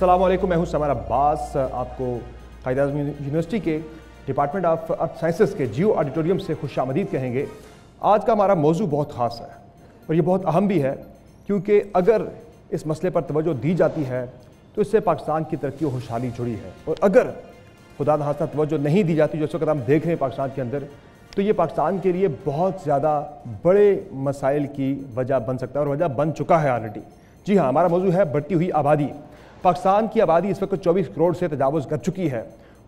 अस्सलाम वालेकुम, मैं हूं समर अब्बास। आपको कायद-ए-आज़म यूनिवर्सिटी के डिपार्टमेंट ऑफ अर्थ साइंसेस के जियो ऑडिटोरियम से खुशामदीद कहेंगे। आज का हमारा मौजू बहुत ख़ास है और ये बहुत अहम भी है, क्योंकि अगर इस मसले पर तवज्जो दी जाती है तो इससे पाकिस्तान की तरक्की और खुशहाली जुड़ी है, और अगर खुदा न खास्ता तवज्जो नहीं दी जाती, जो इस वक्त हम देख रहे हैं पाकिस्तान के अंदर, तो ये पाकिस्तान के लिए बहुत ज़्यादा बड़े मसाइल की वजह बन सकता है और वजह बन चुका है ऑलरेडी। जी हाँ, हमारा मौजू है बढ़ती हुई आबादी। पाकिस्तान की आबादी इस वक्त 24 करोड़ से तजावुज़ कर चुकी है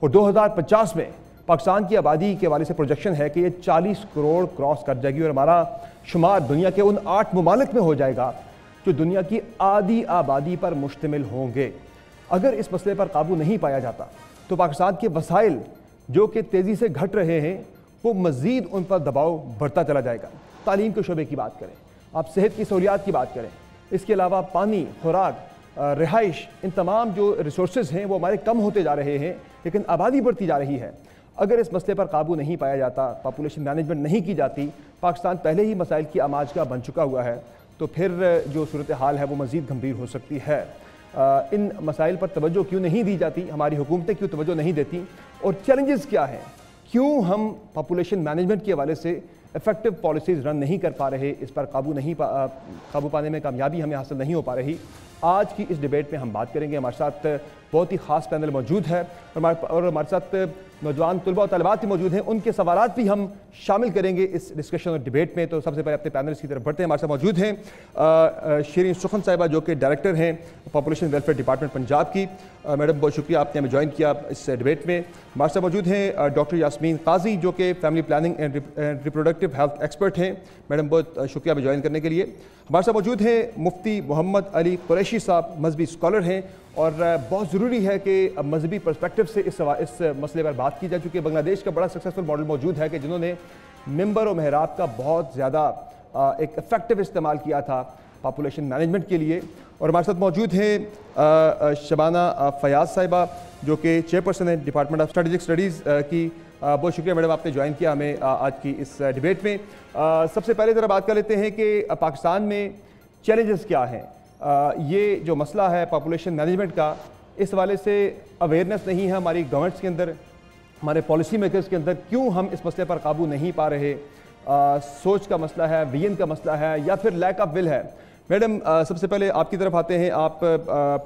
और 2050 में पाकिस्तान की आबादी के हवाले से प्रोजेक्शन है कि ये 40 करोड़ क्रॉस कर जाएगी और हमारा शुमार दुनिया के उन 8 ममालिक में हो जाएगा जो दुनिया की आधी आबादी पर मुश्तमिल होंगे। अगर इस मसले पर काबू नहीं पाया जाता तो पाकिस्तान के वसाइल जो कि तेज़ी से घट रहे हैं वो मज़ीद उन पर दबाव बढ़ता चला जाएगा। तालीम के शोबे की बात करें, आप सेहत की सहूलियात की बात करें, इसके अलावा पानी, खुराक, रिहाइश, इन तमाम जो रिसोर्सेज हैं वो हमारे कम होते जा रहे हैं, लेकिन आबादी बढ़ती जा रही है। अगर इस मसले पर काबू नहीं पाया जाता, पॉपुलेशन मैनेजमेंट नहीं की जाती, पाकिस्तान पहले ही मसाइल की आमाज का बन चुका हुआ है, तो फिर जो सूरत हाल है वो मज़ीद गंभीर हो सकती है। इन मसाइल पर तवज्जो क्यों नहीं दी जाती, हमारी हुकूमतें क्यों तवज्जो नहीं देती, और चैलेंजेस क्या हैं, क्यों हम पॉपुलेशन मैनेजमेंट के हवाले से इफेक्टिव पॉलिसीज़ रन नहीं कर पा रहे, इस पर काबू पाने में कामयाबी हमें हासिल नहीं हो पा रही। आज की इस डिबेट में हम बात करेंगे। हमारे साथ बहुत ही ख़ास पैनल मौजूद है और हमारे साथ नौजवान तलबा और तलबात भी मौजूद हैं, उनके सवालात भी हम शामिल करेंगे इस डिस्कशन और डिबेट में। तो सबसे पहले अपने पैनल्स की तरफ बढ़ते हैं। हमारे साथ मौजूद हैं शिरीन सुखन साहिबा, जो कि डायरेक्टर हैं पॉपुलेशन वेलफेयर डिपार्टमेंट पंजाब की। मैडम, बहुत शुक्रिया आपने हमें ज्वाइन किया इस डिबेट में। हमारे साथ मौजूद हैं डॉक्टर यास्मीन काजी, जो कि family planning and reproductive health expert हैं। मैडम, बहुत शुक्रिया हमें ज्वाइन करने के लिए। हमारे साथ मौजूद हैं मुफ्ती मोहम्मद अली कुरैशी साहब, मजहबी स्कॉलर हैं, और बहुत ज़रूरी है कि मजहबी पर्सपेक्टिव से इस मसले पर बात की जाए, चूँकि बांग्लादेश का बड़ा सक्सेसफुल मॉडल मौजूद है कि जिन्होंने मिंबर और महराब का बहुत ज़्यादा एक इफ़ेक्टिव इस्तेमाल किया था पॉपुलेशन मैनेजमेंट के लिए। और हमारे साथ मौजूद हैं शबाना फयाज साहिबा, जो कि चेयरपर्सन है डिपार्टमेंट ऑफ स्ट्रेटेजिक स्टडीज़ की। बहुत शुक्रिया मैडम, आपने ज्वाइन किया हमें आज की इस डिबेट में। सबसे पहले ज़रा बात कर लेते हैं कि पाकिस्तान में चैलेंजेस क्या हैं। ये जो मसला है पॉपुलेशन मैनेजमेंट का, इस हवाले से अवेयरनेस नहीं है हमारी गवर्नमेंट्स के अंदर, हमारे पॉलिसी मेकर्स के अंदर। क्यों हम इस मसले पर काबू नहीं पा रहे? सोच का मसला है, विजन का मसला है, या फिर लैक ऑफ विल है? मैडम, सबसे पहले आपकी तरफ आते हैं। आप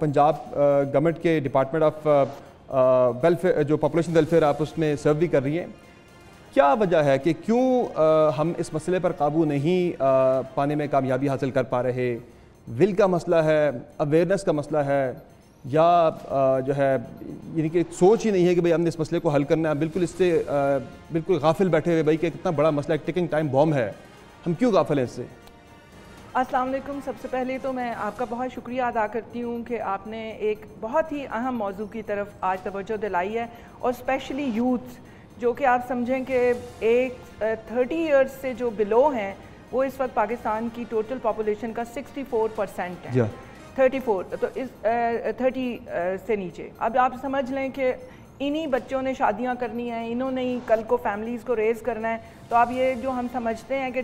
पंजाब गवर्नमेंट के डिपार्टमेंट ऑफ वेलफेयर, जो पॉपुलेशन वेलफेयर, आप उसमें सर्व भी कर रही हैं। क्या वजह है कि क्यों हम इस मसले पर काबू नहीं पाने में कामयाबी हासिल कर पा रहे? विल का मसला है, अवेयरनेस का मसला है, या जो है यानी कि सोच ही नहीं है कि भाई हमने इस मसले को हल करना है? बिल्कुल इससे बिल्कुल गाफिल बैठे हुए भाई कि कितना बड़ा मसला, एक टिकिंग टाइम बॉम्ब है, हम क्यों गाफिल हैं इससे? अस्सलाम वालेकुम। सबसे पहले तो मैं आपका बहुत शुक्रिया अदा करती हूँ कि आपने एक बहुत ही अहम मौजू की तरफ आज तवज्जो दिलाई है, और स्पेशली यूथ, जो कि आप समझें कि एक 30 ईयर्स से जो बिलो हैं वो इस वक्त पाकिस्तान की टोटल पॉपुलेशन का 64% है। 34, तो इस 30 से नीचे। अब आप समझ लें कि इन्हीं बच्चों ने शादियां करनी हैं, इन्होंने ही कल को फैमिलीज़ को रेज़ करना है। तो अब ये जो हम समझते हैं कि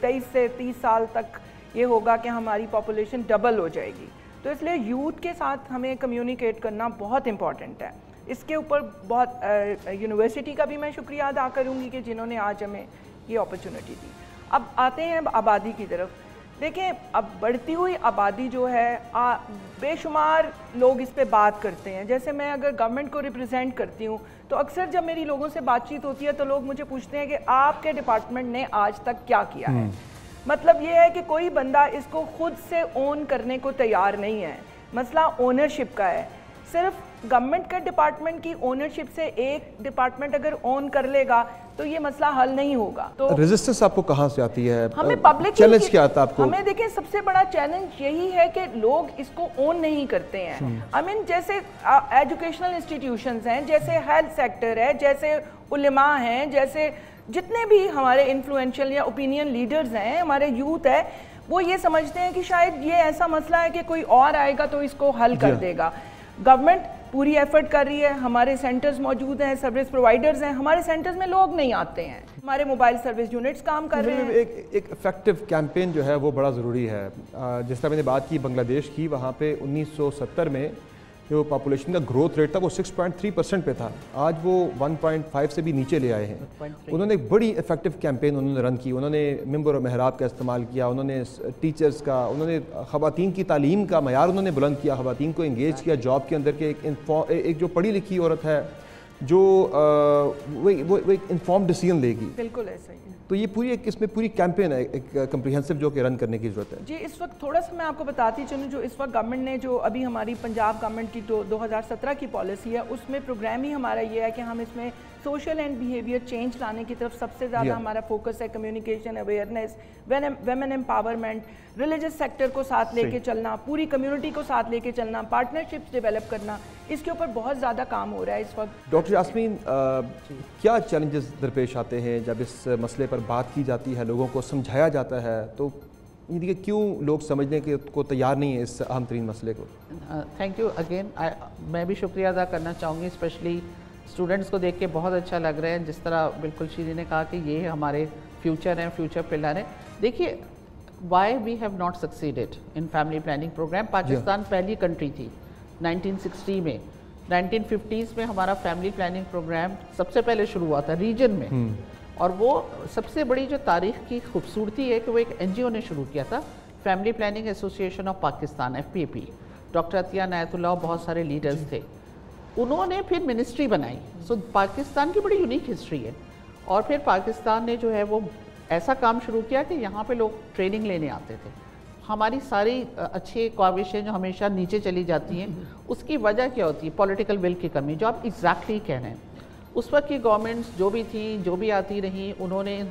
23 से 30 साल तक ये होगा कि हमारी पॉपुलेशन डबल हो जाएगी, तो इसलिए यूथ के साथ हमें कम्युनिकेट करना बहुत इम्पॉर्टेंट है। इसके ऊपर बहुत यूनिवर्सिटी का भी मैं शुक्रिया अदा करूँगी कि जिन्होंने आज हमें ये अपॉर्चुनिटी दी। अब आते हैं आबादी की तरफ। देखें, अब बढ़ती हुई आबादी जो है, बेशुमार लोग इस पे बात करते हैं। जैसे मैं अगर गवर्नमेंट को रिप्रेजेंट करती हूँ तो अक्सर जब मेरी लोगों से बातचीत होती है तो लोग मुझे पूछते हैं कि आपके डिपार्टमेंट ने आज तक क्या किया है। मतलब ये है कि कोई बंदा इसको खुद से ओन करने को तैयार नहीं है। मसला ओनरशिप का है। सिर्फ गवर्नमेंट का डिपार्टमेंट की ओनरशिप से एक डिपार्टमेंट अगर ओन कर लेगा तो ये मसला हल नहीं होगा। तो रेजिस्टेंस आपको कहाँ से आती है? हमें पब्लिक चैलेंज क्या आता है आपको? हमें देखें, सबसे बड़ा चैलेंज यही है कि लोग इसको ओन नहीं करते हैं। आई मीन, जैसे एजुकेशनल इंस्टीट्यूशंस हैं, जैसे हेल्थ सेक्टर है, जैसे उलेमा हैं, जैसे जितने भी हमारे इन्फ्लुएंशियल या ओपिनियन लीडर्स हैं, हमारे यूथ है, वो ये समझते हैं कि शायद ये ऐसा मसला है कि कोई और आएगा तो इसको हल कर देगा। गवर्नमेंट पूरी एफर्ट कर रही है, हमारे सेंटर्स मौजूद हैं, सर्विस प्रोवाइडर्स हैं, हमारे सेंटर्स में लोग नहीं आते हैं, हमारे मोबाइल सर्विस यूनिट्स काम कर रहे हैं। एक इफेक्टिव कैंपेन जो है वो बड़ा ज़रूरी है। जिस तरह मैंने बात की बांग्लादेश की, वहाँ पे 1970 में جو پاپولیشن کا گروتھ ریٹ تھا وہ 6.3% پہ تھا، آج وہ 1.5 سے بھی نیچے لے آئے ہیں۔ انہوں نے ایک بڑی افیکٹو کیمپین انہوں نے رن کی، انہوں نے ممبر و محراب کا استعمال کیا، انہوں نے ٹیچرز کا، انہوں نے خواتین کی تعلیم کا معیار انہوں نے بلند کیا، خواتین کو انگیج کیا جاب کے اندر کہ ایک جو پڑھی لکھی عورت ہے جو وہ ایک انفارم ڈیسیژن لے گی۔ بالکل ایسا ہی ہے۔ تو یہ پوری ایک اس میں پوری کیمپین ہے ایک کمپریہنسو جو کہ رن کرنے کی ضرورت ہے۔ جی اس وقت تھوڑا سا میں آپ کو بتاتی چلوں، جو اس وقت گورنمنٹ نے جو ابھی ہماری پنجاب گورنمنٹ کی 2017 کی پالیسی ہے، اس میں پروگرام ہی ہمارا یہ ہے کہ ہم اس میں سوشل اینڈ بیہیویئر چینج لانے کی طرف سب سے زیادہ ہمارا فوکس ہے، communication, awareness, women empowerment, religious sector کو ساتھ لے کے چلنا، پوری کمیونٹی کو ساتھ لے کے چلنا، پارٹنرشپس ڈیولپ کرنا، اس کے اوپر بہت زیادہ کام ہو رہا ہے اس وقت۔ ڈاکٹر یاسمین، کیا چیلنجز درپیش آتے ہیں جب اس مسئلے پر بات کی جاتی ہے، لوگوں کو سمجھایا جاتا ہے، تو یہ کیوں لوگ سمجھنے کو تیار نہیں ہیں اس اہم ترین مسئلے کو؟ تھینک یو اگین، میں بھی شکریہ ادا کرنا چاہوں گی، اسپیشلی اسٹوڈنٹس کو دیکھ کے بہت اچھا لگ رہا ہے، جس طرح بالکل شیری نے کہا کہ یہ ہمارے فیوچر ہیں، فیوچر پلر ہیں۔ دیکھیے why we have not succeeded in family planning programme. Pakistan پہلی کنٹری تھی 1960 میں، 1950s میں ہمارا فیملی پلاننگ پروگرام سب سے پہلے شروع ہوا تھا ریجن میں، اور وہ سب سے بڑی جو تاریخ کی خوبصورتی ہے کہ وہ ایک NGO نے شروع کیا تھا، family planning association of Pakistan, FPAP، doctor Atiya Inayatullah اور بہت سارے لیڈرز تھے، انہوں نے پھر منسٹری بنائی۔ سو پاکستان کی بڑی یونیک ہسٹری ہے، اور پھر پاکستان نے جو ہے وہ ایسا کام شروع کیا کہ یہاں پہ لوگ ٹریننگ لینے آتے تھے۔ ہماری ساری اچھی کاوشیں جو ہمیشہ نیچے چلی جاتی ہیں، اس کی وجہ کیا ہوتی ہے؟ پولیٹیکل ول کی کمی، جو آپ ایگزیکٹلی کہہ رہے ہیں۔ اس وقت کی گورنمنٹس جو بھی تھیں، جو بھی آتی رہیں، انہوں نے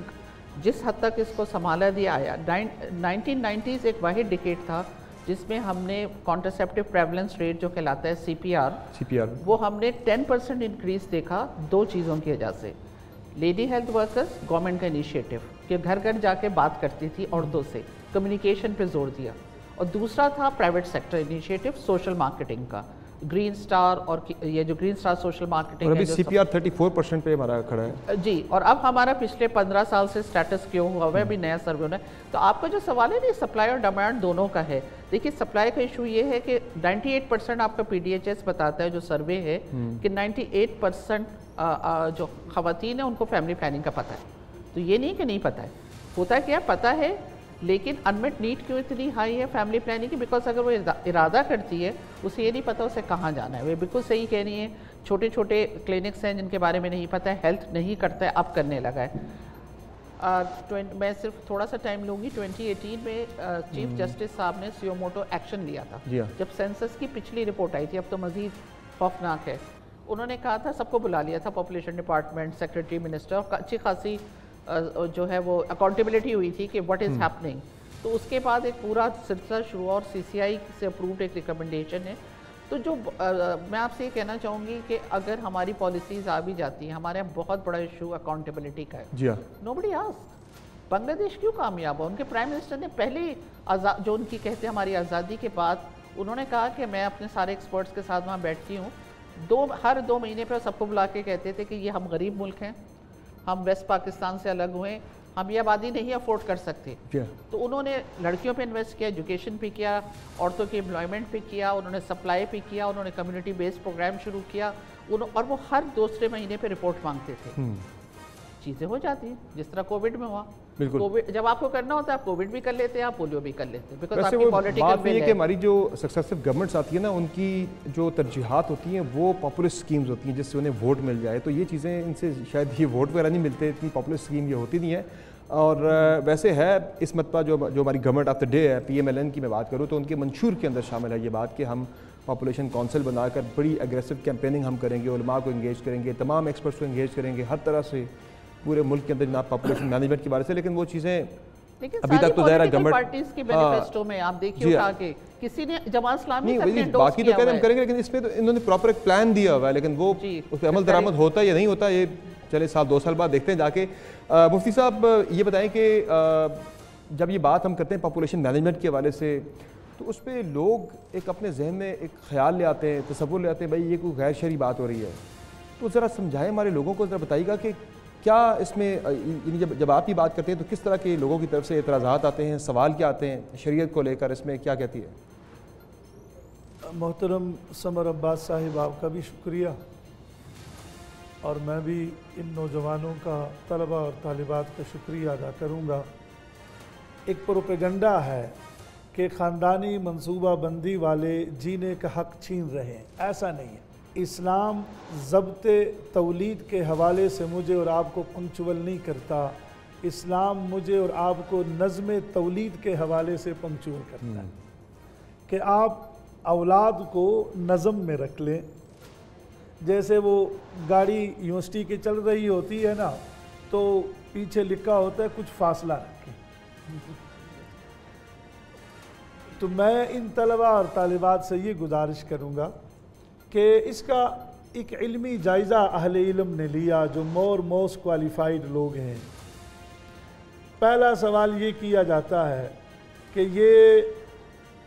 جس حد تک اس کو سنبھالا دیا آیا۔ 1990s ایک واحد ڈیکیڈ تھا جس میں ہم نے کانٹرسیپٹیو پریولنس ریٹ جو کہلاتا ہے CPR، وہ ہم نے 10% انکریز دیکھا دو چیزوں کی وجہ سے۔ لیڈی ہیلتھ ورکرز، گورنمنٹ کا انیشیٹو کہ گھر گھر جا کے بات کرتی تھی عورتوں سے، کمیونیکیشن پہ زور دیا، اور دوسرا تھا private sector initiative, social marketing کا، گرین سٹار، اور یہ جو گرین سٹار سوشل مارکیٹنگ ہے، CPR 34% پہ ہمارا کھڑا ہے جی۔ اور اب ہمارا پچھلے 15 سال سے سٹیٹس کیوں ہوا ہے، ابھی نیا سروے ہونا ہے۔ تو آپ کا جو سوال ہے نا، سپلائی اور ڈیمانڈ دونوں کا ہے۔ دیکھیے سپلائی کا ایشو یہ ہے کہ 98% آپ کا PDHS بتاتا ہے جو سروے ہے کہ 98% جو خواتین ہیں ان کو فیملی پلاننگ کا پتہ ہے۔ تو یہ نہیں کہ نہیں پتہ ہے، ہوتا کیا پتہ ہے، لیکن انمٹ نیڈ کیوں اتنی ہائی ہے فیملی پلاننگ کی؟ بیکاز اگر وہ ارادہ کرتی ہے، اسے یہ نہیں پتہ اسے کہاں جانا ہے۔ وہ بالکل صحیح کہہ رہی ہیں، چھوٹے چھوٹے کلینکس ہیں جن کے بارے میں نہیں پتہ ہے، ہیلتھ نہیں کرتا ہے، اب کرنے لگا ہے۔ میں صرف تھوڑا سا ٹائم لوں گی۔ 2018 میں چیف جسٹس صاحب نے سیو موٹو ایکشن لیا تھا جب سینسس کی پچھلی رپورٹ آئی تھی، اب تو مزید خوفناک ہے۔ انہوں نے کہا تھا، سب کو بلا لیا تھا، پاپولیشن ڈپارٹمنٹ، سیکرٹری، منسٹر، اور اچھی خاصی جو ہے وہ اکاؤنٹیبلٹی ہوئی تھی کہ واٹ از ہیپننگ۔ تو اس کے بعد ایک پورا سلسلہ شروع ہوا، اور CCI سے اپرووڈ ایک ریکمنڈیشن ہے۔ تو جو میں آپ سے یہ کہنا چاہوں گی کہ اگر ہماری پالیسیز آ بھی جاتی ہیں، ہمارے یہاں بہت بڑا ایشو اکاؤنٹیبلٹی کا ہے۔ نوبڈی آسک بنگلہ دیش کیوں کامیاب ہوا؟ ان کے پرائم منسٹر نے پہلے جو ان کی کہتے ہیں ہماری آزادی کے بعد، انہوں نے کہا کہ میں اپنے سارے ایکسپرٹس کے ساتھ وہاں بیٹھتی ہوں، ہر 2 مہینے پہ سب کو بلا کے کہتے تھے کہ یہ ہم غریب ملک ہیں، ہم ویسٹ پاکستان سے الگ ہوئے، ہم یہ آبادی نہیں افورڈ کر سکتے۔ تو انہوں نے لڑکیوں پہ انویسٹ کیا، ایجوکیشن پہ کیا، عورتوں کی امپلائمنٹ پہ کیا، انہوں نے سپلائی پہ کیا، انہوں نے کمیونٹی بیسڈ پروگرام شروع کیا، اور وہ ہر دوسرے مہینے پہ رپورٹ مانگتے تھے۔ چیزیں ہو جاتی ہیں جس طرح کووڈ میں ہوا، جب آپ کو کرنا ہوتا ہے آپ کووڈ بھی کر لیتے ہیں، آپ پولیو بھی کر لیتے ہیں، بیکاز آپ کی پولیٹیکل ول ہے کہ ہماری جو سکسیسو گورنمنٹس آتی ہیں نا، ان کی جو ترجیحات ہوتی ہیں وہ پاپولر سکیمز ہوتی ہیں جس سے انہیں ووٹ مل جائے۔ تو یہ چیزیں ان سے شاید یہ ووٹ وغیرہ نہیں ملتے، اتنی پاپولر سکیم یہ ہوتی نہیں ہے۔ اور ویسے ہے اس مرتبہ جو ہماری گورنمنٹ آف دا ڈے ہے، PMLN کی میں بات کروں تو ان کے منشور کے اندر شامل ہے یہ بات کہ ہم پاپولیشن کونسل بنا کر بڑی ایگریسو کیمپیننگ ہم کریں گے، علماء کو انگیج کریں گے، تمام ایکسپرٹس کو انگیج کریں گے، ہر طرح سے پورے ملک کے اندر جناب پاپولیشن مینجمنٹ کے بارے سے۔ لیکن وہ چیزیں ابھی تک تو ظاہر ہے گورنمنٹ پارٹیز کی مینیفیسٹو میں آپ دیکھیے اٹھا کے کسی نے جماعت اسلامی تک نے انڈورس باقی تو کیا کہہ رہے ہم کریں گے، لیکن اس میں تو انہوں نے پراپر ایک پلان دیا ہوا ہے، لیکن وہ اس پہ عمل درآمد ہوتا ہے یا نہیں ہوتا، یہ چلے 2 سال بعد دیکھتے ہیں جا کے۔ مفتی صاحب یہ بتائیں کہ جب یہ بات ہم کرتے ہیں پاپولیشن مینجمنٹ کے حوالے سے، تو اس پہ لوگ ایک اپنے ذہن میں ایک خیال لے آتے ہیں، تصور لے آتے ہیں، بھائی یہ کوئی غیر شرعی بات ہو رہی ہے۔ تو ذرا سمجھائیں ہمارے لوگوں کو، ذرا بتائیے گا کہ کیا اس میں جب آپ یہ بات کرتے ہیں تو کس طرح کے لوگوں کی طرف سے اعتراضات آتے ہیں، سوال کیا آتے ہیں شریعت کو لے کر، اس میں کیا کہتی ہے؟ मोहतरम समर अब्बास साहिब, आपका भी शुक्रिया। और मैं भी इन नौजवानों का, तलबा और तालिबात का शुक्रिया अदा करूँगा। एक प्रोपेगंडा है कि ख़ानदानी मनसूबा बंदी वाले जीने का हक़ छीन रहे हैं, ऐसा नहीं है। इस्लाम ज़ब्ते तौलीद के हवाले से मुझे और आपको पंक्चुअल नहीं करता, इस्लाम मुझे और आपको नज़्म तौलीद के हवाले से पंक्चुअल करता है कि आप औलाद को नज़म में रख लें। जैसे वो गाड़ी यूनिवर्सिटी की चल रही होती है ना, तो पीछे लिखा होता है कुछ फासला रखें। तो मैं इन तलबा और तालिबात से ये गुजारिश करूँगा कि इसका एक इल्मी जायज़ा अहले इल्म ने लिया, जो मोस्ट क्वालिफाइड लोग हैं। पहला सवाल ये किया जाता है कि ये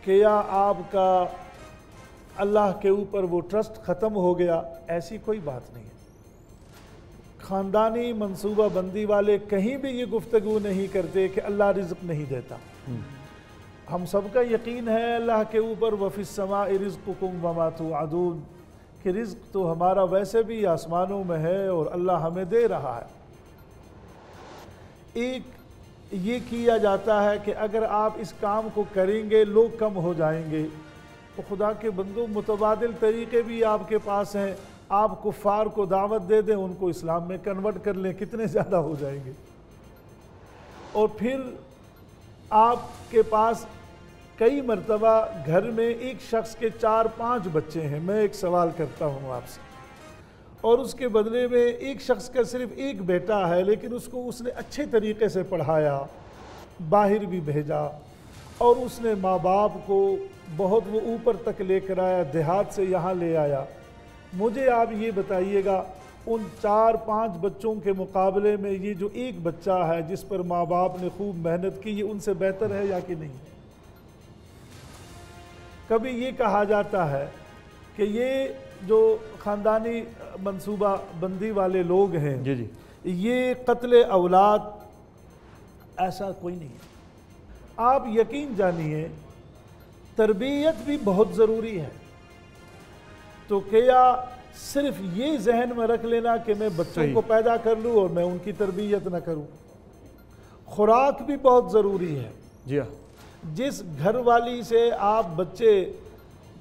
क्या आपका अल्लाह के ऊपर वो ट्रस्ट ख़त्म हो गया? ऐसी कोई बात नहीं है। ख़ानदानी मनसूबा बंदी वाले कहीं भी ये गुफ्तगू नहीं करते कि अल्लाह रिज़्क़ नहीं देता। हम सबका यकीन है अल्लाह के ऊपर, वफ़िस्समाइ रिज़्क़ुकुम वमा तुअदून, कि रिज़्क़ तो हमारा वैसे भी आसमानों में है और अल्लाह हमें दे रहा है। एक ये किया जाता है कि अगर आप इस काम को करेंगे लोग कम हो जाएंगे। तो खुदा के बंदो, मुतबादिल तरीक़े भी आपके पास हैं। आप कुफ़ार को दावत दे दें, उनको इस्लाम में कन्वर्ट कर लें, कितने ज़्यादा हो जाएंगे। और फिर आपके पास कई मरतबा घर में एक शख्स के 4-5 बच्चे हैं। मैं एक सवाल करता हूँ आपसे, और उसके बदले में एक शख्स का सिर्फ एक बेटा है, लेकिन उसको उसने अच्छे तरीक़े से पढ़ाया, बाहर भी भेजा, और उसने माँ बाप को बहुत वो ऊपर तक लेकर आया, देहात से यहाँ ले आया। मुझे आप ये बताइएगा, उन 4-5 बच्चों के मुकाबले में ये जो एक बच्चा है जिस पर माँ बाप ने खूब मेहनत की, ये उनसे बेहतर है या कि नहीं? कभी ये कहा जाता है कि ये जो ख़ानदानी मनसूबा बंदी वाले लोग हैं जी जी, ये कत्ल औलाद, ऐसा कोई नहीं है। आप यकीन जानिए, तरबियत भी बहुत ज़रूरी है। तो क्या सिर्फ ये जहन में रख लेना कि मैं बच्चों को पैदा कर लूँ और मैं उनकी तरबियत ना करूँ? खुराक भी बहुत ज़रूरी है। जी हाँ, जिस घर वाली से आप बच्चे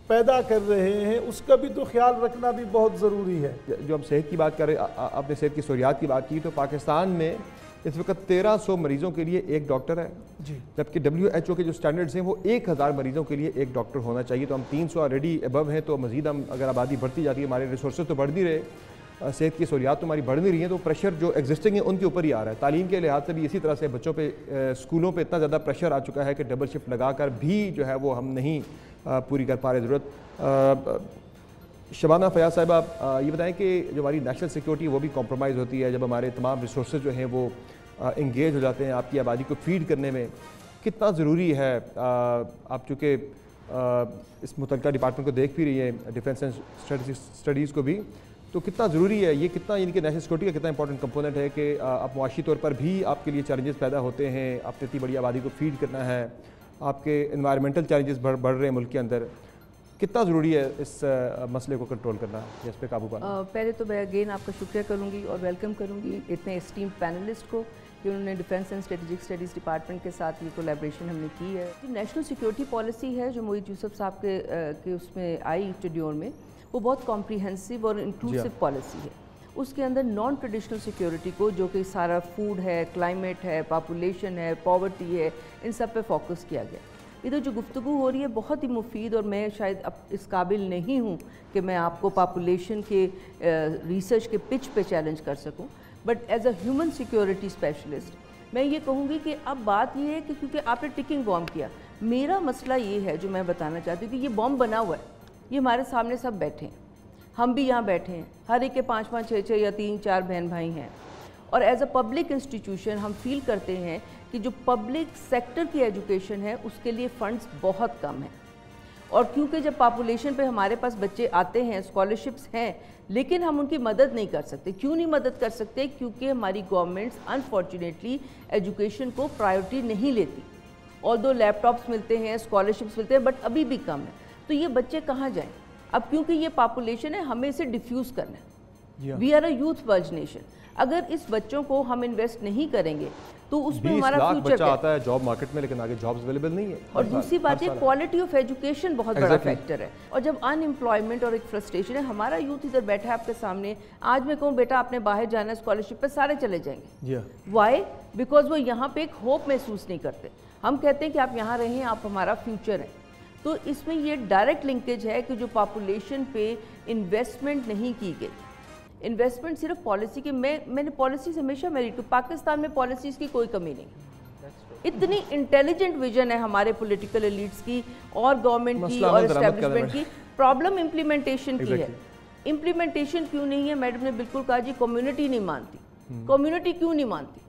पैदा कर रहे हैं उसका भी तो ख्याल रखना भी बहुत ज़रूरी है। जो हम सेहत की बात कर रहे हैं, आपने सेहत की सहूलियात की बात की, तो पाकिस्तान में इस वक्त 1300 मरीज़ों के लिए एक डॉक्टर है जी, जबकि WHO के जो स्टैंडर्ड्स हैं वो 1000 मरीज़ों के लिए एक डॉक्टर होना चाहिए। तो हम 300 ऑलरेडी अबव हैं, तो मज़ीद हम अगर आबादी बढ़ती जाती है, हमारे रिसोर्सेज तो बढ़ नहीं रहे, सेहत की सहूलियात तो हमारी बढ़ नहीं रही हैं, तो प्रेशर जो एग्जिस्टिंग है उनके ऊपर ही आ रहा है। तालीम के लिहाज से भी इसी तरह से बच्चों पे, स्कूलों पे इतना ज़्यादा प्रेशर आ चुका है कि डबल शिफ्ट लगा कर भी जो है वो हम नहीं पूरी कर पा रहे ज़रूरत। शबाना फयाज साहब, आप ये बताएं कि जो हमारी नेशनल सिक्योरिटी वो भी कॉम्प्रोमाइज़ होती है जब हमारे तमाम रिसोर्सेज जो हैं वो इंगेज हो जाते हैं आपकी आबादी को फीड करने में। कितना ज़रूरी है, आप चूँकि इस मुतल्लिका डिपार्टमेंट को देख भी रही है, डिफेंस एंड स्टडीज़ को भी, तो कितना ज़रूरी है ये, कितना यानी कि नेशनल सिक्योरिटी का कितना इंपॉर्टेंट कंपोनेंट है कि आप मुआशी तौर पर भी आपके लिए चैलेंजेस पैदा होते हैं, आपने इतनी बड़ी आबादी को फीड करना है, आपके इन्वायरमेंटल चैलेंजेस बढ़ रहे हैं मुल्क के अंदर, कितना ज़रूरी है इस मसले को कंट्रोल करना, इस पर काबू पाना? पहले तो मैं अगेन आपका शुक्रिया करूँगी और वेलकम करूँगी इतने एस्टीम्ड पैनलिस्ट को कि उन्होंने defence and strategic studies department के साथ ये कोलैबोरेशन हमने की है। जो नेशनल सिक्योरिटी पॉलिसी है जो मोहित यूसुफ साहब के उसमें आई टेन्योर में, वो बहुत कॉम्प्रिहेंसिव और इंक्लूसिव पॉलिसी है। उसके अंदर नॉन ट्रेडिशनल सिक्योरिटी को, जो कि सारा फूड है, क्लाइमेट है, पॉपुलेशन है, पॉवर्टी है, इन सब पे फोकस किया गया। इधर जो गुफ्तगू हो रही है बहुत ही मुफीद, और मैं शायद अब इस काबिल नहीं हूँ कि मैं आपको पॉपुलेशन के रिसर्च के पिच पे चैलेंज कर सकूँ, but as a human security specialist मैं ये कहूँगी कि अब बात ये है कि क्योंकि आपने टिकिंग बॉम्ब किया, मेरा मसला ये है जो मैं बताना चाहती हूँ कि ये बॉम्ब बना हुआ है, ये हमारे सामने सब बैठे हैं, हम भी यहाँ बैठे हैं, हर एक के 5-5, 6-6 या 3-4 बहन भाई हैं, और एज अ पब्लिक इंस्टीट्यूशन हम फील करते हैं कि जो पब्लिक सेक्टर की एजुकेशन है उसके लिए फ़ंड्स बहुत कम हैं। और क्योंकि जब पॉपुलेशन पे हमारे पास बच्चे आते हैं, स्कॉलरशिप्स हैं, लेकिन हम उनकी मदद नहीं कर सकते। क्यों नहीं मदद कर सकते? क्योंकि हमारी गवर्नमेंट्स अनफॉर्चुनेटली एजुकेशन को प्रायोरिटी नहीं लेती। ऑल्दो लैपटॉप्स मिलते हैं, स्कॉलरशिप्स मिलते हैं, बट अभी भी कम है। تو یہ بچے کہاں جائیں؟ اب کیونکہ یہ پاپولیشن ہے ہمیں اسے ڈیفیوز کرنا ہے. We are a youth pledge nation. اگر اس بچوں کو ہم انویسٹ نہیں کریں گے تو اس میں ہمارا فیوچر بچہ آتا ہے جاب مارکیٹ میں لیکن آگے جابز اویلیبل نہیں ہے. اور دوسری بات یہ کوالٹی آف ایجوکیشن بہت بڑا فیکٹر ہے. اور جب ان امپلائمنٹ اور ایک فرسٹریشن ہے, ہمارا یوتھ ادھر بیٹھا ہے آپ کے سامنے, آج میں کہوں بیٹا آپ نے باہر جانا ہے اسکالرشپ پہ, سارے چلے جائیں گے. وائی؟ بیکاز وہ یہاں پہ ایک ہوپ محسوس نہیں کرتے. ہم کہتے ہیں کہ آپ یہاں رہیں, آپ ہمارا فیوچر ہیں. تو اس میں یہ ڈائریکٹ لنکیج ہے کہ جو پاپولیشن پہ انویسٹمنٹ نہیں کی گئی. انویسٹمنٹ صرف پالیسی کے, میں نے پالیسیز ہمیشہ میری تو پاکستان میں پالیسیز کی کوئی کمی نہیں. اتنی انٹیلیجنٹ ویژن ہے ہمارے پولیٹیکل ایلیٹس کی اور گورنمنٹ کی اور اسٹیبلشمنٹ کی. پرابلم امپلیمنٹیشن کی ہے. امپلیمنٹیشن کیوں نہیں ہے؟ میڈم نے بالکل کہا جی کمیونٹی نہیں مانتی. کمیونٹی کیوں نہیں مانتی؟